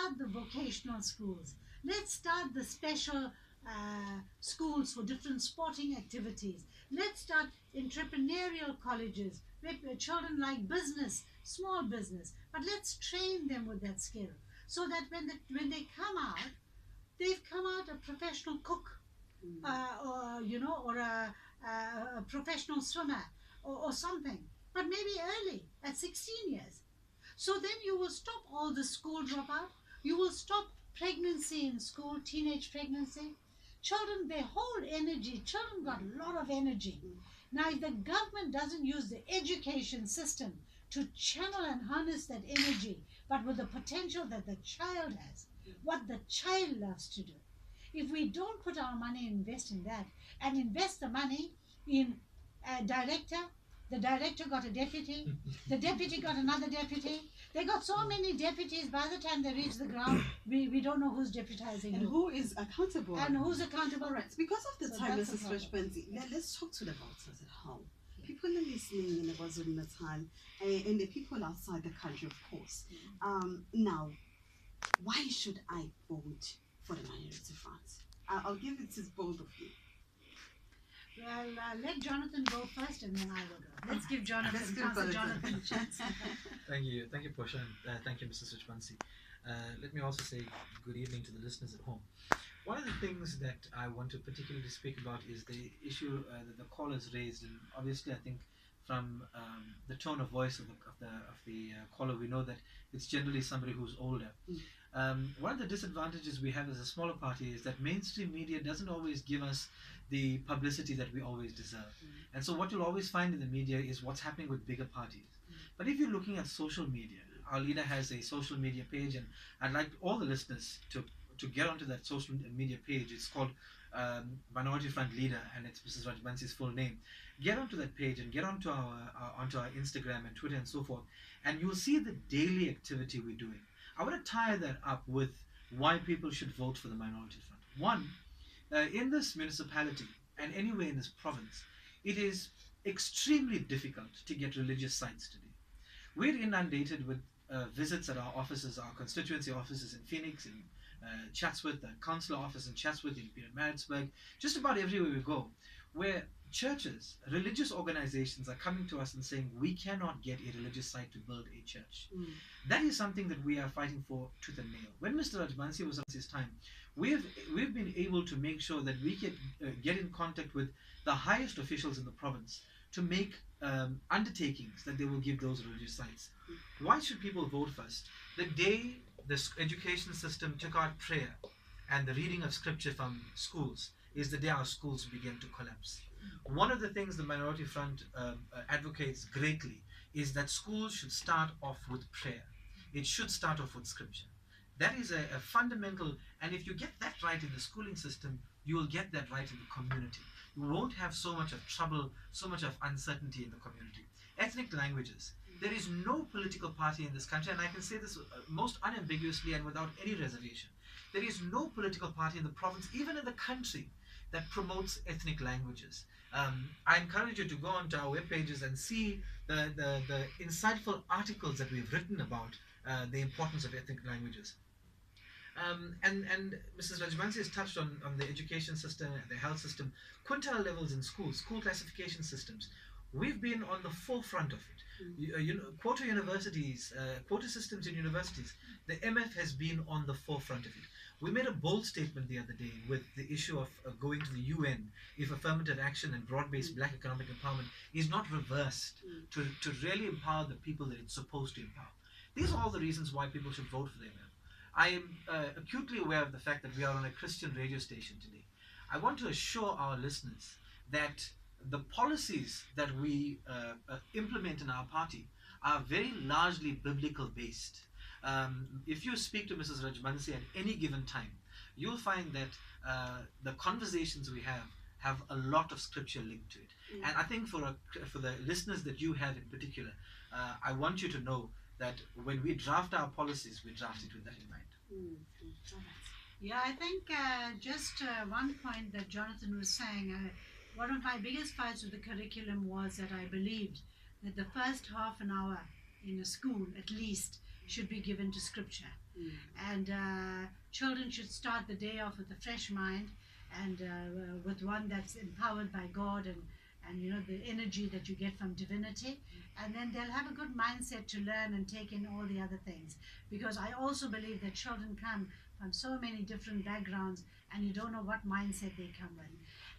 start the vocational schools. Let's start the special schools for different sporting activities. Let's start entrepreneurial colleges where children like business, small business. But let's train them with that skill so that when they come out, they've come out a professional cook, or or a professional swimmer, or something. But maybe early at 16 years. So then you will stop all the school dropout. You will stop pregnancy in school, teenage pregnancy. Children, their whole energy, children got a lot of energy. Now, if the government doesn't use the education system to channel and harness that energy, but with the potential that the child has, what the child loves to do, if we don't put our money and invest in that, and invest the money in a director, the director got a deputy, the deputy got another deputy. They got so many deputies, by the time they reach the ground, we don't know who's deputizing and who is accountable. And who's accountable. All right, because of the So time, that's the Mrs. problem. Rajbansi, let's talk to the voters at home. People are listening in the KwaZulu Natal, and the people outside the country, of course. Now, why should I vote for the Minority Front? I'll give it to both of you. Well, let Jonathan go first and then I will go. Let's give Jonathan, Let's give Councillor Jonathan. Jonathan a chance. Thank you, Portia, and thank you, Mrs. Rajbansi. Let me also say good evening to the listeners at home. One of the things that I want to particularly speak about is the issue that the callers raised, and obviously, I think from the tone of voice of the caller, we know that it's generally somebody who's older. One of the disadvantages we have as a smaller party is that mainstream media doesn't always give us the publicity that we always deserve. And so what you'll always find in the media is what's happening with bigger parties. But if you're looking at social media, our leader has a social media page, and I'd like all the listeners to get onto that social media page. It's called Minority Front Leader, and it's Mrs. Rajbansi's full name. Get onto that page and get onto our Instagram and Twitter and so forth, and you'll see the daily activity we're doing. I want to tie that up with why people should vote for the Minority Front. One, in this municipality and anywhere in this province, it is extremely difficult to get religious sites today. We're inundated with visits at our offices, our constituency offices in Phoenix, in Chatsworth, the councillor office in Chatsworth, in Pietermaritzburg, just about everywhere we go, where churches, religious organizations are coming to us and saying, we cannot get a religious site to build a church. That is something that we are fighting for tooth and nail. When Mr. Rajbansi was on his time, we've been able to make sure that we can get in contact with the highest officials in the province to make undertakings that they will give those religious sites. Why should people vote first? The day the education system took out prayer and the reading of scripture from schools is the day our schools began to collapse. One of the things the Minority Front advocates greatly is that schools should start off with prayer. It should start off with scripture. That is a fundamental, and if you get that right in the schooling system, you will get that right in the community. You won't have so much of trouble, so much of uncertainty in the community. Ethnic languages. There is no political party in this country, and I can say this most unambiguously and without any reservation. There is no political party in the province, even in the country, that promotes ethnic languages. I encourage you to go onto our web pages and see the insightful articles that we've written about the importance of ethnic languages. And Mrs. Rajbansi has touched on the education system, the health system, quintile levels in schools, school classification systems. We've been on the forefront of it. Quota universities, quota systems in universities, the MF has been on the forefront of it. We made a bold statement the other day with the issue of going to the UN if affirmative action and broad-based black economic empowerment is not reversed to really empower the people that it's supposed to empower. These are all the reasons why people should vote for the MF. I am acutely aware of the fact that we are on a Christian radio station today. I want to assure our listeners that the policies that we implement in our party are very largely biblical based. If you speak to Mrs. Rajbansi at any given time, you'll find that the conversations we have a lot of scripture linked to it. And I think for the listeners that you have in particular, I want you to know that when we draft our policies, we draft it with that in mind. Yeah, I think just one point that Jonathan was saying, one of my biggest fights with the curriculum was that I believed that the first half an hour in a school, at least, should be given to scripture. And children should start the day off with a fresh mind, and with one that's empowered by God, and the energy that you get from divinity, and then they'll have a good mindset to learn and take in all the other things, because I also believe that children come from so many different backgrounds, and you don't know what mindset they come with.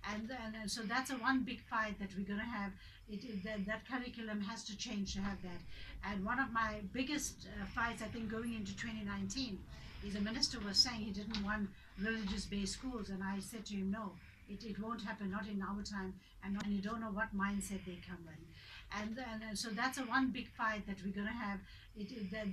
And so that's a one big fight that we're going to have. That curriculum has to change to have that. And one of my biggest fights, I think, going into 2019, is the minister was saying he didn't want religious-based schools, and I said to him, no, it won't happen, not in our time, and you don't know what mindset they come with. And so that's a one big fight that we're going to have.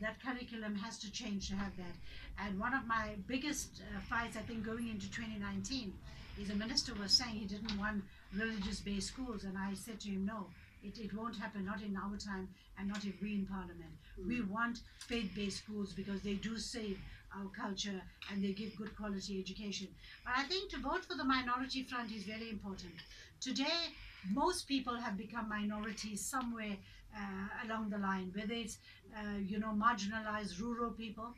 That curriculum has to change to have that. And one of my biggest fights, I think, going into 2019, is the minister was saying he didn't want religious-based schools, and I said to him, no, it won't happen, not in our time, and not if we in Parliament. We want faith-based schools because they do save our culture and they give good quality education. But I think to vote for the minority front is very important. Today, most people have become minorities somewhere along the line, whether it's marginalized rural people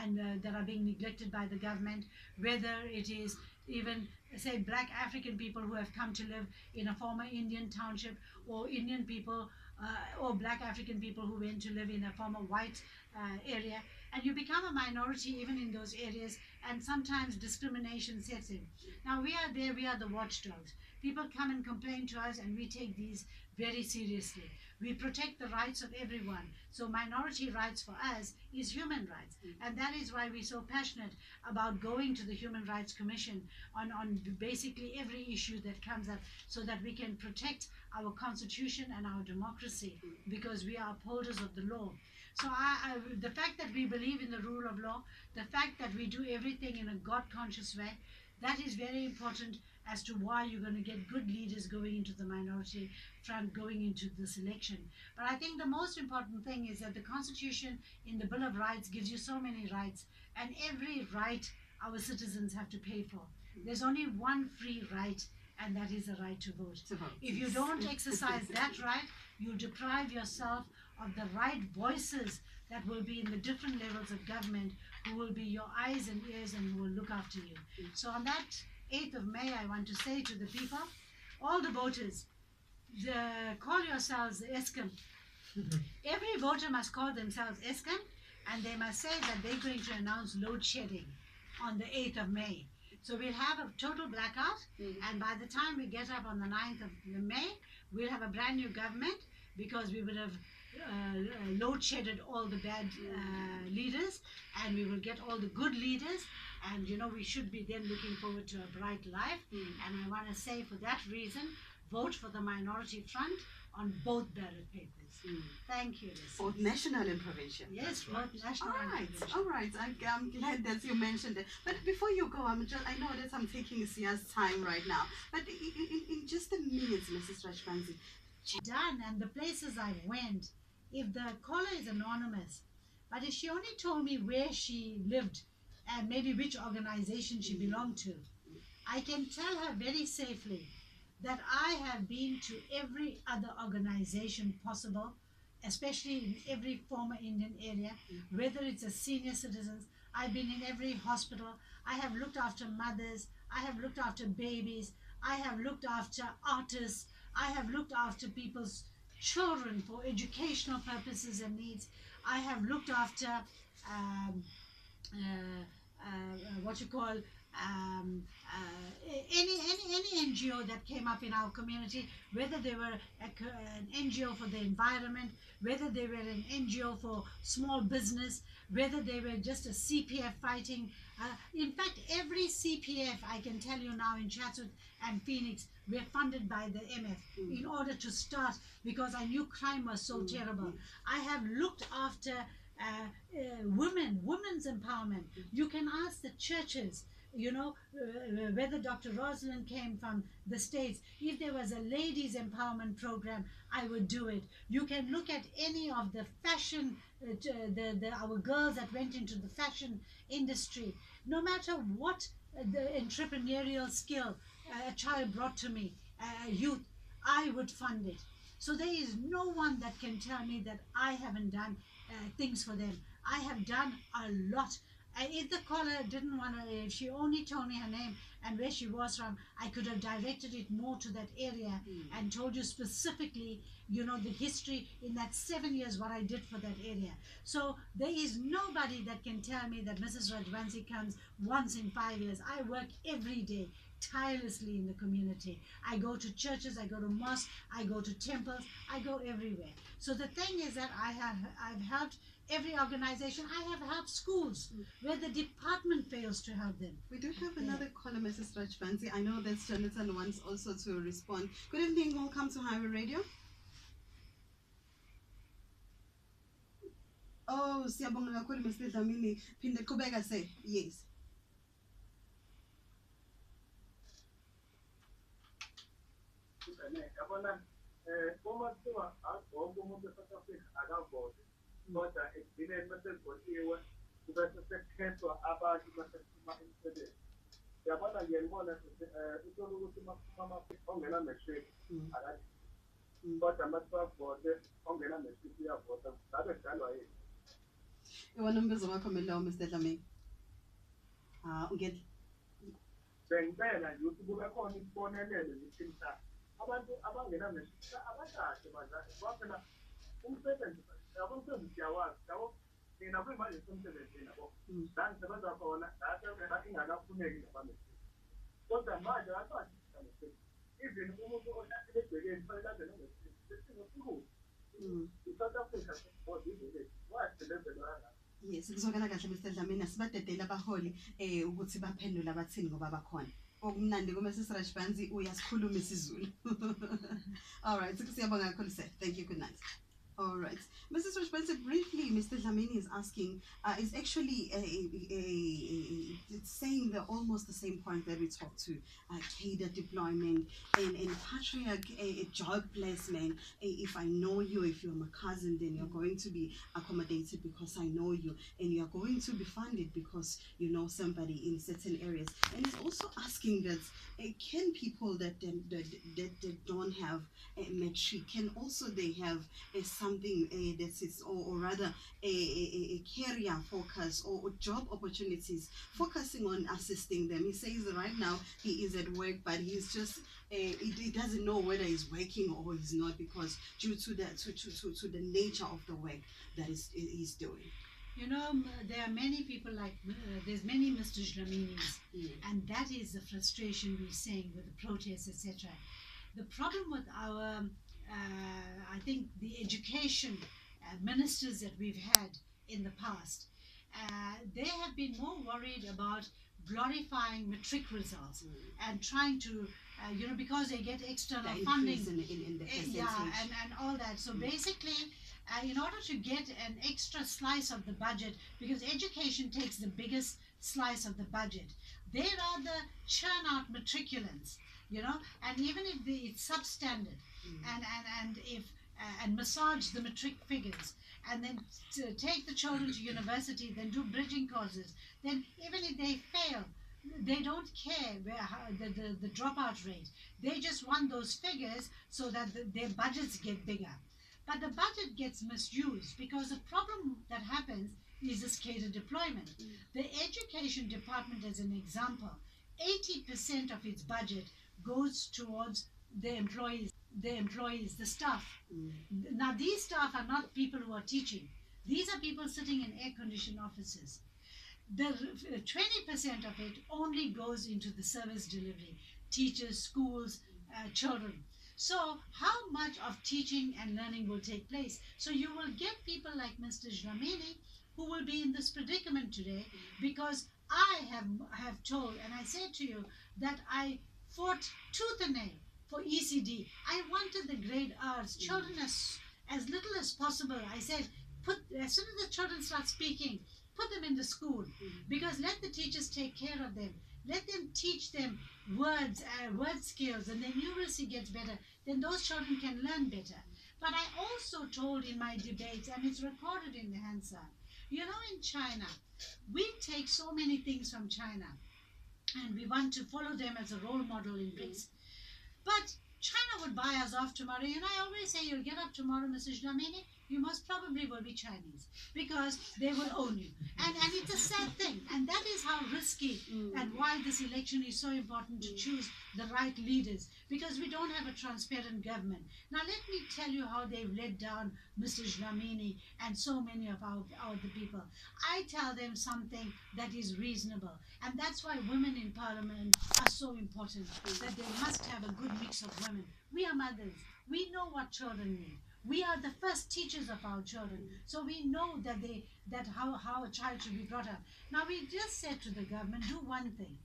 and that are being neglected by the government, whether it is even, say, black African people who have come to live in a former Indian township, or Indian people or black African people who went to live in a former white area, and you become a minority even in those areas, and sometimes discrimination sets in. Now we are there, we are the watchdogs. People come and complain to us, and we take these very seriously. We protect the rights of everyone. So minority rights for us is human rights. And that is why we're so passionate about going to the Human Rights Commission on basically every issue that comes up, so that we can protect our constitution and our democracy, because we are upholders of the law. So the fact that we believe in the rule of law, the fact that we do everything in a God-conscious way, that is very important as to why you're going to get good leaders going into the minority front, going into this election. But I think the most important thing is that the Constitution in the Bill of Rights gives you so many rights, and every right our citizens have to pay for. There's only one free right, and that is the right to vote. If you don't exercise that right, you deprive yourself of the right voices that will be in the different levels of government, who will be your eyes and ears and who will look after you. So on that 8th of May, I want to say to the people, all the voters, call yourselves the ESCOM. Every voter must call themselves ESCOM, and they must say that they're going to announce load shedding on the 8th of May. So we'll have a total blackout, and by the time we get up on the 9th of May, we'll have a brand new government, because we would have load shedded all the bad leaders, and we will get all the good leaders, and we should be then looking forward to a bright life. And I want to say, for that reason, vote for the minority front on both ballot papers. Thank you, Liz. Both national and provincial. Yes, both national and provincial. All right. I'm glad that you mentioned it. But before you go, I know that I'm taking Sia's time right now. But in just a minute, Mrs. Rajbansi. Done, and the places I went, if the caller is anonymous, but if she only told me where she lived and maybe which organization she belonged to, I can tell her very safely that I have been to every other organization possible, especially in every former Indian area, whether it's a senior citizens. I've been in every hospital. I have looked after mothers. I have looked after babies. I have looked after artists. I have looked after people's children for educational purposes and needs. I have looked after what you call any NGO that came up in our community, whether they were an NGO for the environment, whether they were an NGO for small business, whether they were just a CPF fighting. In fact, every CPF, I can tell you now, in Chatsworth and Phoenix, were funded by the MF in order to start, because I knew crime was so terrible. I have looked after women's empowerment. You can ask the churches, whether Dr. Rosalind came from the States. If there was a ladies empowerment program, I would do it. You can look at any of the fashion, our girls that went into the fashion industry. No matter what the entrepreneurial skill a child brought to me, youth, I would fund it. So there is no one that can tell me that I haven't done things for them. I have done a lot. And if the caller didn't want to, if she only told me her name and where she was from, I could have directed it more to that area and told you specifically, you know, the history in that 7 years, what I did for that area. So there is nobody that can tell me that Mrs. Rajbansi comes once in 5 years. I work every day tirelessly in the community. I go to churches, I go to mosques, I go to temples, I go everywhere. So the thing is that I've helped every organization. I have helped schools where the department fails to help them. We do have another caller, Mrs. Rajbansi. I know that Jonathan wants also to respond. Good evening, welcome to Highway Radio. Oh, siyabonga kakhulu Mr. Dlamini. Phinde qhubeka say yes. Yabona uma kuthiwa wonke umuntu e-South Africa akavoti kodwa ekugcineni masezivotiwe kube sekukhethwa abantu masephuma emsebenzi. Yabona ngiyabona uthola ukuthi makuphuma ongena matric akathi kodwa masivavote ongena matric uyavota ngabe kudalwa yini? Iwona mbizo wakho melawo Mr. Dlamini. Ungena Bengicela nje ukuthi kube khona isibonelelo nje abantu abangena matric abakahle manje baphela umsebenzi abomsebenzi yawazi yabo mina kuyimanje somsebenzi yabo la ngisebenza khona la ingakafuneki ngabamesi kodwa manje akathi even umuntu ohlala ebhekeni fanele abe nomsebenzi i-South Africa kodwa wasebenza kangaka. Yes, kuzokala kahle Mr. Dlamini asibadedela abaholi ukuthi baphendule abathini ngoba bakhona. Okumnandi kuma Mrs. Rajbansi uyasikhuluma isiZulu. All right, siyabonga kakhulu sir. Thank you, good night. All right. Mrs. Rajbansi, briefly, Mr. Dlamini is asking, is actually it's saying almost the same point that we talked to, cadre deployment and patriarch, job placement. If I know you, if you're my cousin, then you're going to be accommodated because I know you, and you're going to be funded because you know somebody in certain areas. And he's also asking that, can people that don't have a matric, can also they have something that is, or rather a career focus or job opportunities, focusing on assisting them. He says right now he is at work, but he's just he doesn't know whether he's working or he's not because due to that to the nature of the work that he's doing. You know, there are many people like, there's many Mr. Dlaminis, and that is the frustration we're seeing with the protests, etc. The problem with our, I think, the education ministers that we've had in the past, they have been more worried about glorifying matric results and trying to, you know, because they get external funding, in the percentage. and all that. So basically, in order to get an extra slice of the budget, because education takes the biggest slice of the budget, they rather churn out matriculants, you know, and even if it's substandard, and if and massage the matric figures, and then to take the children to university, then do bridging courses, then even if they fail, they don't care the dropout rate. They just want those figures so that their budgets get bigger. But the budget gets misused because the problem that happens is this cadre deployment. The education department, as an example, 80% of its budget goes towards the employees, the staff. Now, these staff are not people who are teaching. These are people sitting in air-conditioned offices. The 20% of it only goes into the service delivery, teachers, schools, children. So how much of teaching and learning will take place? So you will get people like Mr. Dlamini who will be in this predicament today because I have told, and I said to you, that I fought tooth and nail for ECD. I wanted the grade R's, children as little as possible. I said, as soon as the children start speaking, put them in the school because let the teachers take care of them. Let them teach them words, word skills, and their numeracy gets better. Then those children can learn better. But I also told in my debates, and it's recorded in the Hansard, you know, in China, we take so many things from China, and we want to follow them as a role model in BRICS. But China would buy us off tomorrow. You know, I always say, you'll get up tomorrow, Mrs. Dlamini, you most probably will be Chinese, because they will own you. And it's a sad thing. And that is how risky and why this election is so important to choose the right leaders, because we don't have a transparent government. Now let me tell you how they've let down Mr. Dlamini and so many of our the people. I tell them something that is reasonable, and that's why women in parliament are so important, that they must have a good mix of women. We are mothers. We know what children need. We are the first teachers of our children, so we know that how a child should be brought up. Now we just said to the government, do one thing.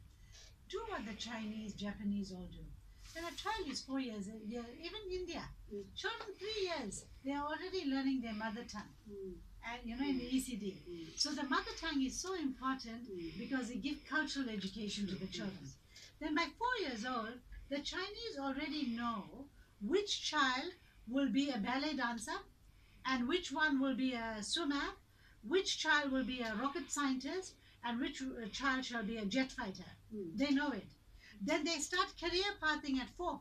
Do what the Chinese, Japanese all do. When a child is 4 years, even India, children 3 years, they are already learning their mother tongue. And in the ECD. So the mother tongue is so important because it gives cultural education to the children. Then by 4 years old, the Chinese already know which child will be a ballet dancer, and which one will be a swimmer, which child will be a rocket scientist, and which child shall be a jet fighter. They know it. Then they start career pathing at 4.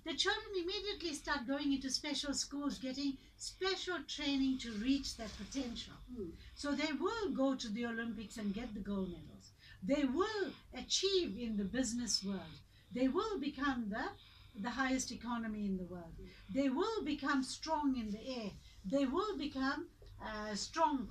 The children immediately start going into special schools, getting special training to reach their potential. So they will go to the Olympics and get the gold medals. They will achieve in the business world. They will become the highest economy in the world. They will become strong in the air. They will become strong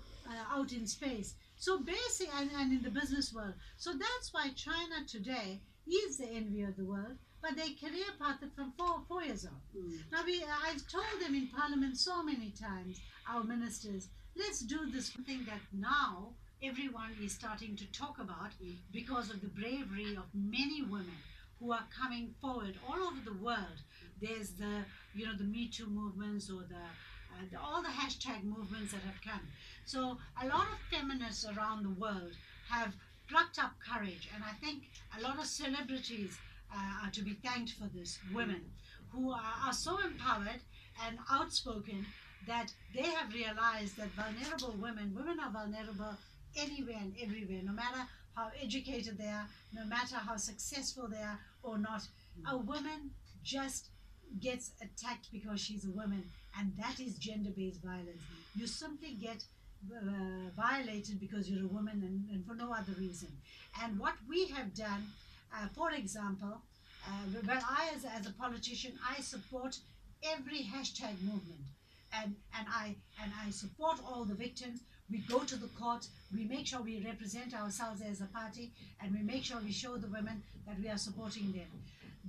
out in space. So basic, and in the business world. So that's why China today is the envy of the world, but they career pathed from 4 years old. Now I've told them in Parliament so many times, our ministers, let's do this thing that now everyone is starting to talk about because of the bravery of many women who are coming forward all over the world. There's the Me Too movements, or all the hashtag movements that have come. So a lot of feminists around the world have plucked up courage, and I think a lot of celebrities are to be thanked for this. Women who are so empowered and outspoken that they have realized that vulnerable women are vulnerable anywhere and everywhere, no matter how educated they are, no matter how successful they are or not. A woman just gets attacked because she's a woman, and that is gender-based violence. You simply get violated because you're a woman, and for no other reason. And what we have done, for example, well, I as a politician, I support every hashtag movement, and I support all the victims. We go to the court, we make sure we represent ourselves as a party, and we make sure we show the women that we are supporting them.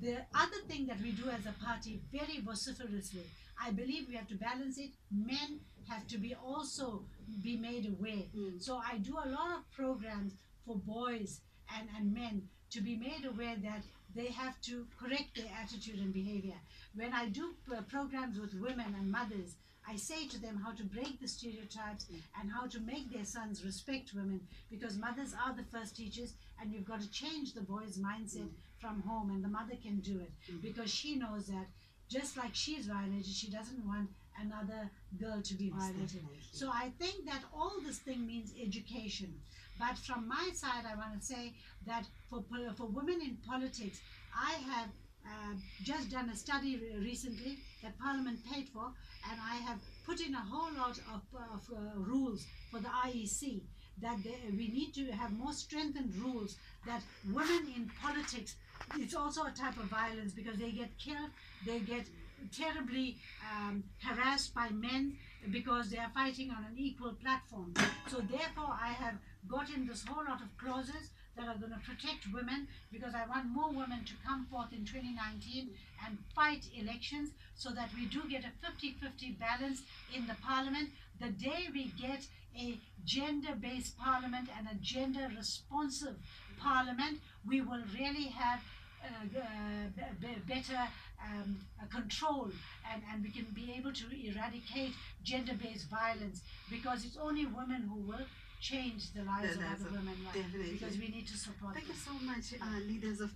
The other thing that we do as a party, very vociferously, I believe we have to balance it. Men have to be also be made aware. So I do a lot of programs for boys and men to be made aware that they have to correct their attitude and behavior. When I do programs with women and mothers, I say to them how to break the stereotypes and how to make their sons respect women, because mothers are the first teachers, and you've got to change the boy's mindset from home, and the mother can do it because she knows that just like she's violated, she doesn't want another girl to be violated. So I think that all this thing means education. But from my side, I want to say that for women in politics, I have just done a study recently that Parliament paid for, and I have put in a whole lot of rules for the IEC, that we need to have more strengthened rules, that women in politics, it's also a type of violence, because they get killed, they get terribly harassed by men because they are fighting on an equal platform. So therefore I have gotten this whole lot of clauses that are going to protect women, because I want more women to come forth in 2019 and fight elections, so that we do get a 50-50 balance in the parliament. The day we get a gender-based parliament and a gender-responsive parliament, we will really have better control, and we can be able to eradicate gender-based violence, because it's only women who will change the lives of other women, Definitely. because we need to support Thank you them. so much, leaders of